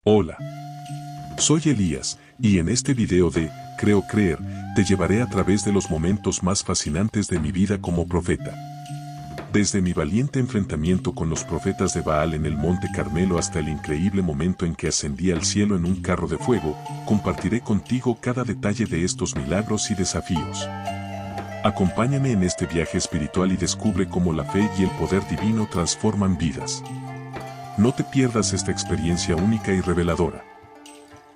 Hola, soy Elías, y en este video de Creo Creer, te llevaré a través de los momentos más fascinantes de mi vida como profeta. Desde mi valiente enfrentamiento con los profetas de Baal en el Monte Carmelo hasta el increíble momento en que ascendí al cielo en un carro de fuego, compartiré contigo cada detalle de estos milagros y desafíos. Acompáñame en este viaje espiritual y descubre cómo la fe y el poder divino transforman vidas. No te pierdas esta experiencia única y reveladora.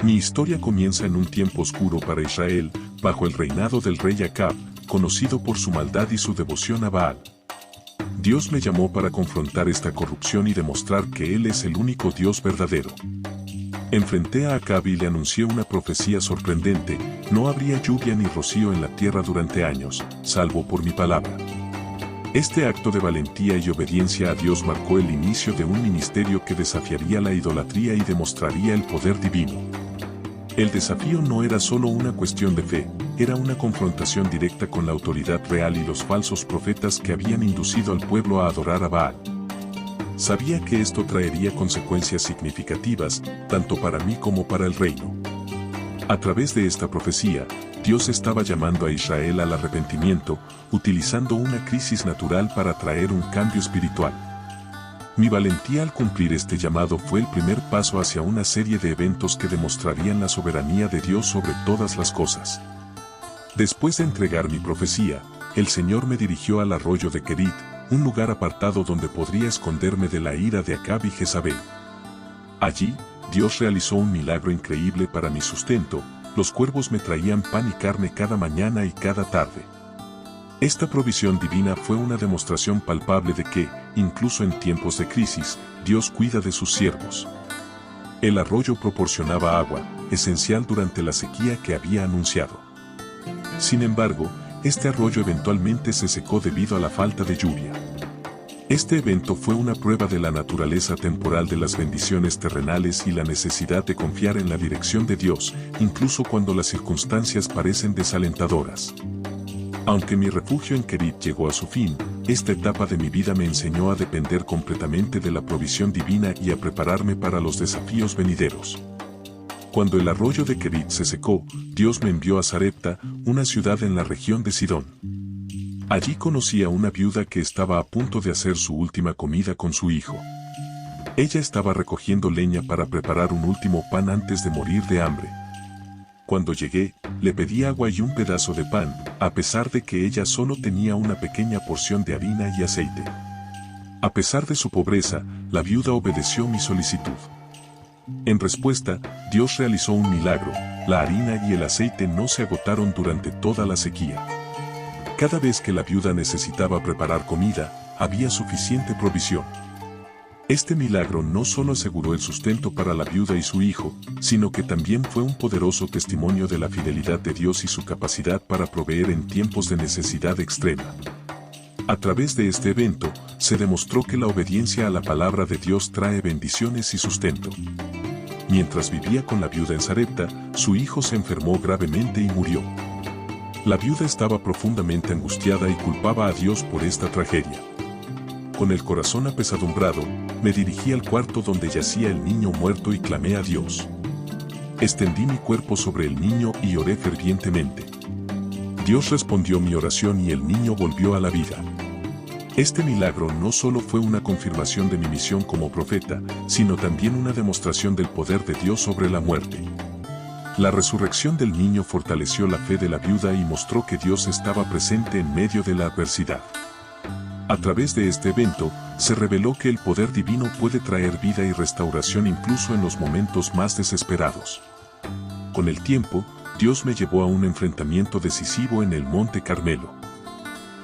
Mi historia comienza en un tiempo oscuro para Israel, bajo el reinado del rey Acab, conocido por su maldad y su devoción a Baal. Dios me llamó para confrontar esta corrupción y demostrar que Él es el único Dios verdadero. Enfrenté a Acab y le anuncié una profecía sorprendente: no habría lluvia ni rocío en la tierra durante años, salvo por mi palabra. Este acto de valentía y obediencia a Dios marcó el inicio de un ministerio que desafiaría la idolatría y demostraría el poder divino. El desafío no era solo una cuestión de fe, era una confrontación directa con la autoridad real y los falsos profetas que habían inducido al pueblo a adorar a Baal. Sabía que esto traería consecuencias significativas, tanto para mí como para el reino. A través de esta profecía, Dios estaba llamando a Israel al arrepentimiento, utilizando una crisis natural para traer un cambio espiritual. Mi valentía al cumplir este llamado fue el primer paso hacia una serie de eventos que demostrarían la soberanía de Dios sobre todas las cosas. Después de entregar mi profecía, el Señor me dirigió al arroyo de Kerit, un lugar apartado donde podría esconderme de la ira de Acab y Jezabel. Allí, Dios realizó un milagro increíble para mi sustento. Los cuervos me traían pan y carne cada mañana y cada tarde. Esta provisión divina fue una demostración palpable de que, incluso en tiempos de crisis, Dios cuida de sus siervos. El arroyo proporcionaba agua, esencial durante la sequía que había anunciado. Sin embargo, este arroyo eventualmente se secó debido a la falta de lluvia. Este evento fue una prueba de la naturaleza temporal de las bendiciones terrenales y la necesidad de confiar en la dirección de Dios, incluso cuando las circunstancias parecen desalentadoras. Aunque mi refugio en Kerit llegó a su fin, esta etapa de mi vida me enseñó a depender completamente de la provisión divina y a prepararme para los desafíos venideros. Cuando el arroyo de Kerit se secó, Dios me envió a Sarepta, una ciudad en la región de Sidón. Allí conocí a una viuda que estaba a punto de hacer su última comida con su hijo. Ella estaba recogiendo leña para preparar un último pan antes de morir de hambre. Cuando llegué, le pedí agua y un pedazo de pan, a pesar de que ella solo tenía una pequeña porción de harina y aceite. A pesar de su pobreza, la viuda obedeció mi solicitud. En respuesta, Dios realizó un milagro: la harina y el aceite no se agotaron durante toda la sequía. Cada vez que la viuda necesitaba preparar comida, había suficiente provisión. Este milagro no solo aseguró el sustento para la viuda y su hijo, sino que también fue un poderoso testimonio de la fidelidad de Dios y su capacidad para proveer en tiempos de necesidad extrema. A través de este evento, se demostró que la obediencia a la palabra de Dios trae bendiciones y sustento. Mientras vivía con la viuda en Sarepta, su hijo se enfermó gravemente y murió. La viuda estaba profundamente angustiada y culpaba a Dios por esta tragedia. Con el corazón apesadumbrado, me dirigí al cuarto donde yacía el niño muerto y clamé a Dios. Extendí mi cuerpo sobre el niño y oré fervientemente. Dios respondió mi oración y el niño volvió a la vida. Este milagro no solo fue una confirmación de mi misión como profeta, sino también una demostración del poder de Dios sobre la muerte. La resurrección del niño fortaleció la fe de la viuda y mostró que Dios estaba presente en medio de la adversidad. A través de este evento, se reveló que el poder divino puede traer vida y restauración incluso en los momentos más desesperados. Con el tiempo, Dios me llevó a un enfrentamiento decisivo en el Monte Carmelo.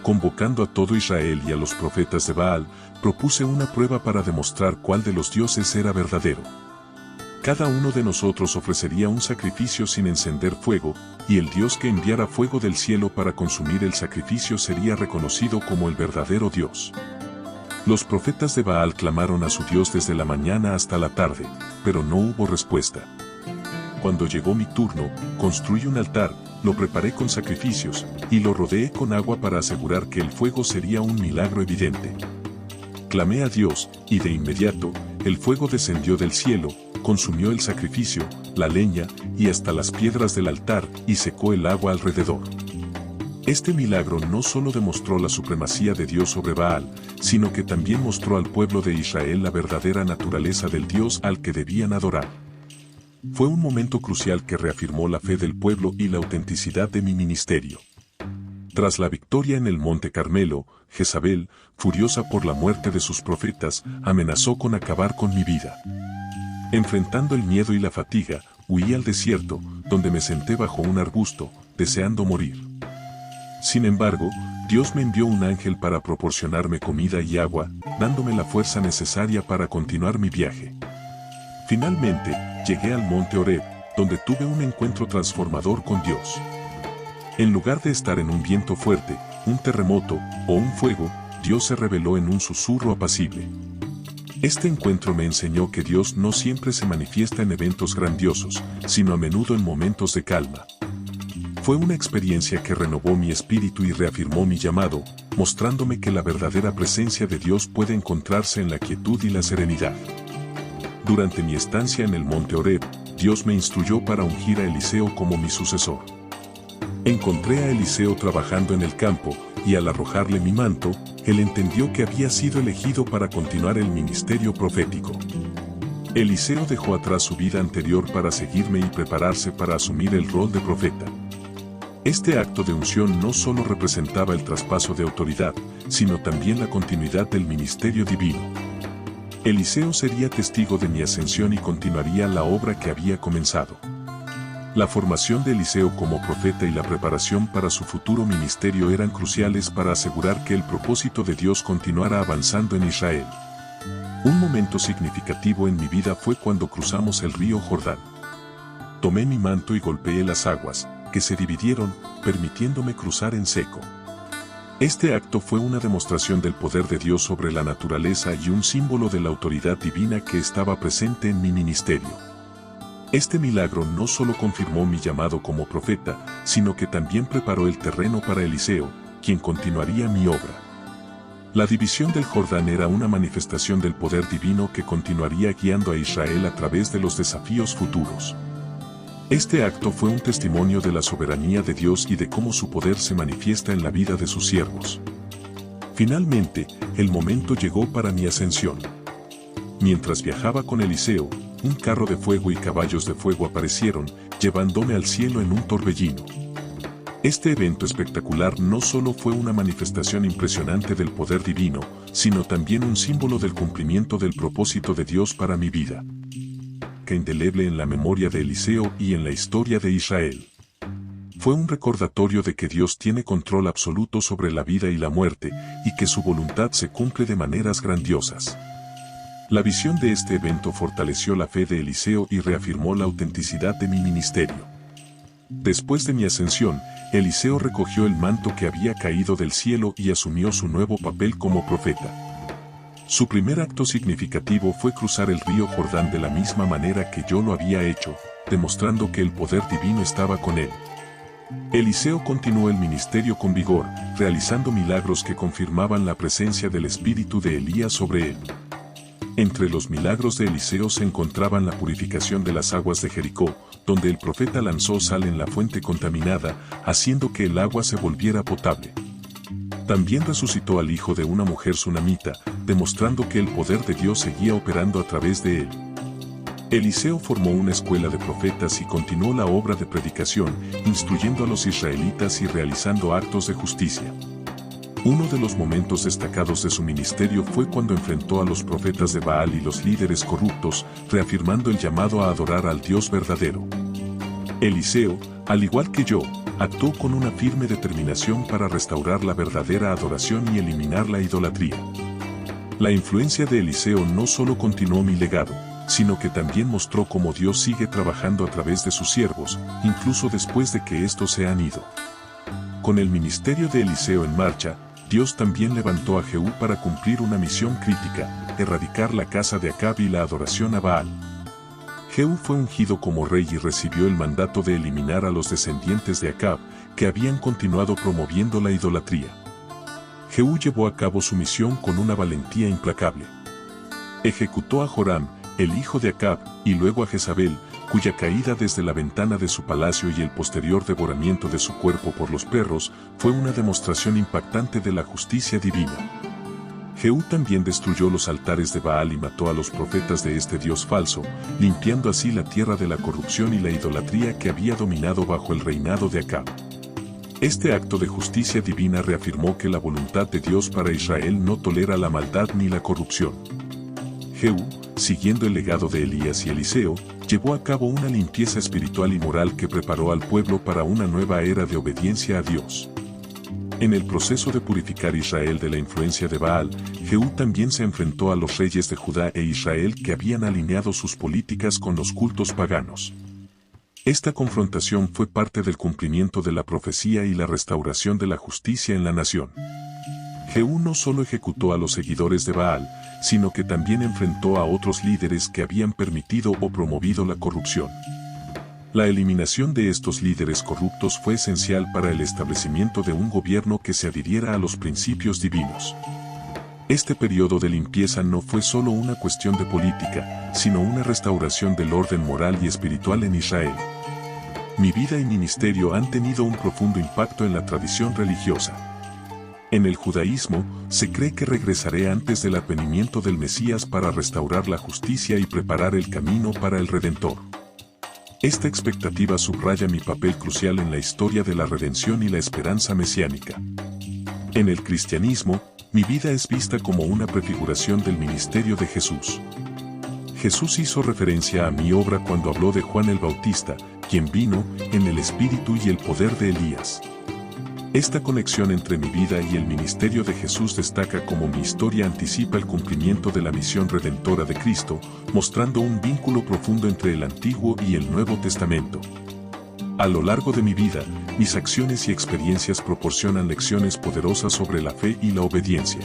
Convocando a todo Israel y a los profetas de Baal, propuse una prueba para demostrar cuál de los dioses era verdadero. Cada uno de nosotros ofrecería un sacrificio sin encender fuego, y el Dios que enviara fuego del cielo para consumir el sacrificio sería reconocido como el verdadero Dios. Los profetas de Baal clamaron a su Dios desde la mañana hasta la tarde, pero no hubo respuesta. Cuando llegó mi turno, construí un altar, lo preparé con sacrificios, y lo rodeé con agua para asegurar que el fuego sería un milagro evidente. Clamé a Dios, y de inmediato, el fuego descendió del cielo, consumió el sacrificio, la leña y hasta las piedras del altar y secó el agua alrededor. Este milagro no solo demostró la supremacía de Dios sobre Baal, sino que también mostró al pueblo de Israel la verdadera naturaleza del Dios al que debían adorar. Fue un momento crucial que reafirmó la fe del pueblo y la autenticidad de mi ministerio. Tras la victoria en el Monte Carmelo, Jezabel, furiosa por la muerte de sus profetas, amenazó con acabar con mi vida. Enfrentando el miedo y la fatiga, huí al desierto, donde me senté bajo un arbusto, deseando morir. Sin embargo, Dios me envió un ángel para proporcionarme comida y agua, dándome la fuerza necesaria para continuar mi viaje. Finalmente, llegué al monte Horeb, donde tuve un encuentro transformador con Dios. En lugar de estar en un viento fuerte, un terremoto o un fuego, Dios se reveló en un susurro apacible. Este encuentro me enseñó que Dios no siempre se manifiesta en eventos grandiosos, sino a menudo en momentos de calma. Fue una experiencia que renovó mi espíritu y reafirmó mi llamado, mostrándome que la verdadera presencia de Dios puede encontrarse en la quietud y la serenidad. Durante mi estancia en el monte Horeb, Dios me instruyó para ungir a Eliseo como mi sucesor. Encontré a Eliseo trabajando en el campo, y al arrojarle mi manto, él entendió que había sido elegido para continuar el ministerio profético. Eliseo dejó atrás su vida anterior para seguirme y prepararse para asumir el rol de profeta. Este acto de unción no solo representaba el traspaso de autoridad, sino también la continuidad del ministerio divino. Eliseo sería testigo de mi ascensión y continuaría la obra que había comenzado. La formación de Eliseo como profeta y la preparación para su futuro ministerio eran cruciales para asegurar que el propósito de Dios continuara avanzando en Israel. Un momento significativo en mi vida fue cuando cruzamos el río Jordán. Tomé mi manto y golpeé las aguas, que se dividieron, permitiéndome cruzar en seco. Este acto fue una demostración del poder de Dios sobre la naturaleza y un símbolo de la autoridad divina que estaba presente en mi ministerio. Este milagro no solo confirmó mi llamado como profeta, sino que también preparó el terreno para Eliseo, quien continuaría mi obra. La división del Jordán era una manifestación del poder divino que continuaría guiando a Israel a través de los desafíos futuros. Este acto fue un testimonio de la soberanía de Dios y de cómo su poder se manifiesta en la vida de sus siervos. Finalmente, el momento llegó para mi ascensión. Mientras viajaba con Eliseo, un carro de fuego y caballos de fuego aparecieron, llevándome al cielo en un torbellino. Este evento espectacular no solo fue una manifestación impresionante del poder divino, sino también un símbolo del cumplimiento del propósito de Dios para mi vida. Que indeleble en la memoria de Eliseo y en la historia de Israel. Fue un recordatorio de que Dios tiene control absoluto sobre la vida y la muerte, y que su voluntad se cumple de maneras grandiosas. La visión de este evento fortaleció la fe de Eliseo y reafirmó la autenticidad de mi ministerio. Después de mi ascensión, Eliseo recogió el manto que había caído del cielo y asumió su nuevo papel como profeta. Su primer acto significativo fue cruzar el río Jordán de la misma manera que yo lo había hecho, demostrando que el poder divino estaba con él. Eliseo continuó el ministerio con vigor, realizando milagros que confirmaban la presencia del espíritu de Elías sobre él. Entre los milagros de Eliseo se encontraban la purificación de las aguas de Jericó, donde el profeta lanzó sal en la fuente contaminada, haciendo que el agua se volviera potable. También resucitó al hijo de una mujer sunamita, demostrando que el poder de Dios seguía operando a través de él. Eliseo formó una escuela de profetas y continuó la obra de predicación, instruyendo a los israelitas y realizando actos de justicia. Uno de los momentos destacados de su ministerio fue cuando enfrentó a los profetas de Baal y los líderes corruptos, reafirmando el llamado a adorar al Dios verdadero. Eliseo, al igual que yo, actuó con una firme determinación para restaurar la verdadera adoración y eliminar la idolatría. La influencia de Eliseo no solo continuó mi legado, sino que también mostró cómo Dios sigue trabajando a través de sus siervos, incluso después de que estos se han ido. Con el ministerio de Eliseo en marcha, Dios también levantó a Jehú para cumplir una misión crítica, erradicar la casa de Acab y la adoración a Baal. Jehú fue ungido como rey y recibió el mandato de eliminar a los descendientes de Acab, que habían continuado promoviendo la idolatría. Jehú llevó a cabo su misión con una valentía implacable. Ejecutó a Joram, el hijo de Acab, y luego a Jezabel, cuya caída desde la ventana de su palacio y el posterior devoramiento de su cuerpo por los perros, fue una demostración impactante de la justicia divina. Jehú también destruyó los altares de Baal y mató a los profetas de este dios falso, limpiando así la tierra de la corrupción y la idolatría que había dominado bajo el reinado de Acab. Este acto de justicia divina reafirmó que la voluntad de Dios para Israel no tolera la maldad ni la corrupción. Jehú, siguiendo el legado de Elías y Eliseo, llevó a cabo una limpieza espiritual y moral que preparó al pueblo para una nueva era de obediencia a Dios. En el proceso de purificar Israel de la influencia de Baal, Jehú también se enfrentó a los reyes de Judá e Israel que habían alineado sus políticas con los cultos paganos. Esta confrontación fue parte del cumplimiento de la profecía y la restauración de la justicia en la nación. Jehú no solo ejecutó a los seguidores de Baal, sino que también enfrentó a otros líderes que habían permitido o promovido la corrupción. La eliminación de estos líderes corruptos fue esencial para el establecimiento de un gobierno que se adhiriera a los principios divinos. Este periodo de limpieza no fue solo una cuestión de política, sino una restauración del orden moral y espiritual en Israel. Mi vida y ministerio han tenido un profundo impacto en la tradición religiosa. En el judaísmo, se cree que regresaré antes del advenimiento del Mesías para restaurar la justicia y preparar el camino para el Redentor. Esta expectativa subraya mi papel crucial en la historia de la redención y la esperanza mesiánica. En el cristianismo, mi vida es vista como una prefiguración del ministerio de Jesús. Jesús hizo referencia a mi obra cuando habló de Juan el Bautista, quien vino en el espíritu y el poder de Elías. Esta conexión entre mi vida y el ministerio de Jesús destaca cómo mi historia anticipa el cumplimiento de la misión redentora de Cristo, mostrando un vínculo profundo entre el Antiguo y el Nuevo Testamento. A lo largo de mi vida, mis acciones y experiencias proporcionan lecciones poderosas sobre la fe y la obediencia.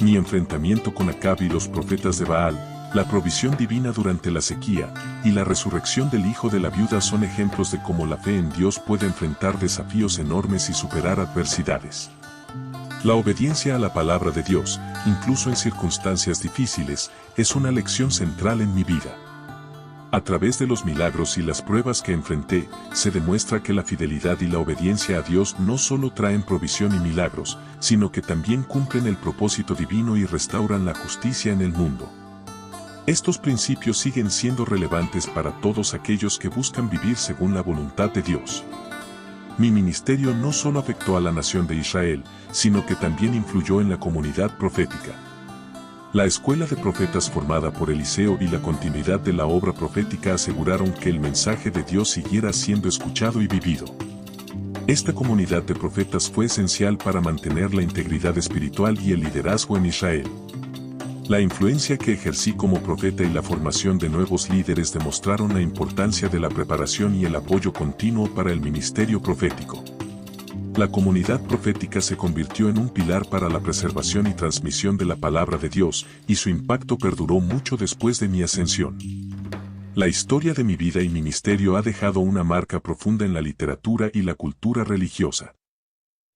Mi enfrentamiento con Acab y los profetas de Baal, la provisión divina durante la sequía y la resurrección del hijo de la viuda son ejemplos de cómo la fe en Dios puede enfrentar desafíos enormes y superar adversidades. La obediencia a la palabra de Dios, incluso en circunstancias difíciles, es una lección central en mi vida. A través de los milagros y las pruebas que enfrenté, se demuestra que la fidelidad y la obediencia a Dios no solo traen provisión y milagros, sino que también cumplen el propósito divino y restauran la justicia en el mundo. Estos principios siguen siendo relevantes para todos aquellos que buscan vivir según la voluntad de Dios. Mi ministerio no solo afectó a la nación de Israel, sino que también influyó en la comunidad profética. La escuela de profetas formada por Eliseo y la continuidad de la obra profética aseguraron que el mensaje de Dios siguiera siendo escuchado y vivido. Esta comunidad de profetas fue esencial para mantener la integridad espiritual y el liderazgo en Israel. La influencia que ejercí como profeta y la formación de nuevos líderes demostraron la importancia de la preparación y el apoyo continuo para el ministerio profético. La comunidad profética se convirtió en un pilar para la preservación y transmisión de la palabra de Dios, y su impacto perduró mucho después de mi ascensión. La historia de mi vida y ministerio ha dejado una marca profunda en la literatura y la cultura religiosa.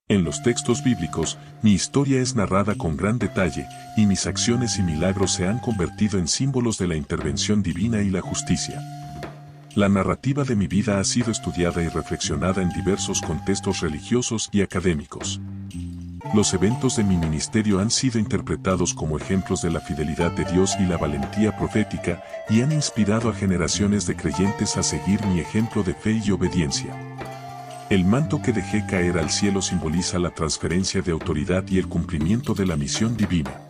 En los textos bíblicos, mi historia es narrada con gran detalle, y mis acciones y milagros se han convertido en símbolos de la intervención divina y la justicia. La narrativa de mi vida ha sido estudiada y reflexionada en diversos contextos religiosos y académicos. Los eventos de mi ministerio han sido interpretados como ejemplos de la fidelidad de Dios y la valentía profética, y han inspirado a generaciones de creyentes a seguir mi ejemplo de fe y obediencia. El manto que dejé caer al cielo simboliza la transferencia de autoridad y el cumplimiento de la misión divina.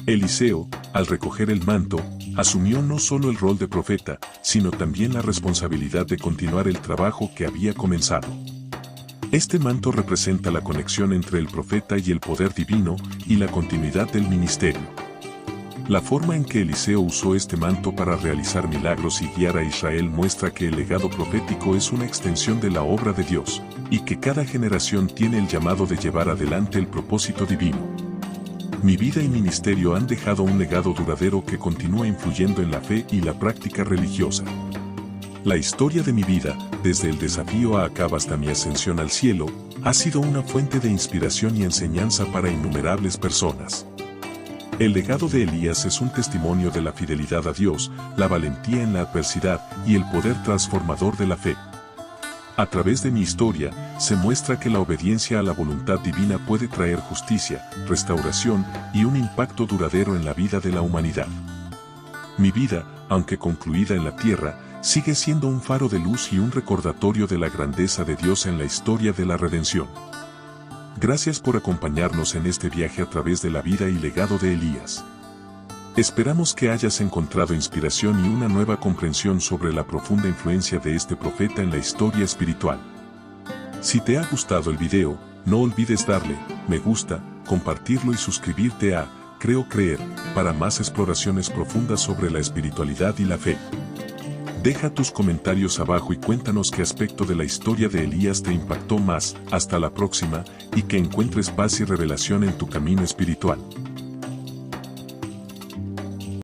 Eliseo, al recoger el manto, asumió no solo el rol de profeta, sino también la responsabilidad de continuar el trabajo que había comenzado. Este manto representa la conexión entre el profeta y el poder divino, y la continuidad del ministerio. La forma en que Eliseo usó este manto para realizar milagros y guiar a Israel muestra que el legado profético es una extensión de la obra de Dios, y que cada generación tiene el llamado de llevar adelante el propósito divino. Mi vida y ministerio han dejado un legado duradero que continúa influyendo en la fe y la práctica religiosa. La historia de mi vida, desde el desafío a Acab hasta mi ascensión al cielo, ha sido una fuente de inspiración y enseñanza para innumerables personas. El legado de Elías es un testimonio de la fidelidad a Dios, la valentía en la adversidad y el poder transformador de la fe. A través de mi historia, se muestra que la obediencia a la voluntad divina puede traer justicia, restauración y un impacto duradero en la vida de la humanidad. Mi vida, aunque concluida en la tierra, sigue siendo un faro de luz y un recordatorio de la grandeza de Dios en la historia de la redención. Gracias por acompañarnos en este viaje a través de la vida y legado de Elías. Esperamos que hayas encontrado inspiración y una nueva comprensión sobre la profunda influencia de este profeta en la historia espiritual. Si te ha gustado el video, no olvides darle me gusta, compartirlo y suscribirte a Creo Creer para más exploraciones profundas sobre la espiritualidad y la fe. Deja tus comentarios abajo y cuéntanos qué aspecto de la historia de Elías te impactó más. Hasta la próxima, y que encuentres paz y revelación en tu camino espiritual.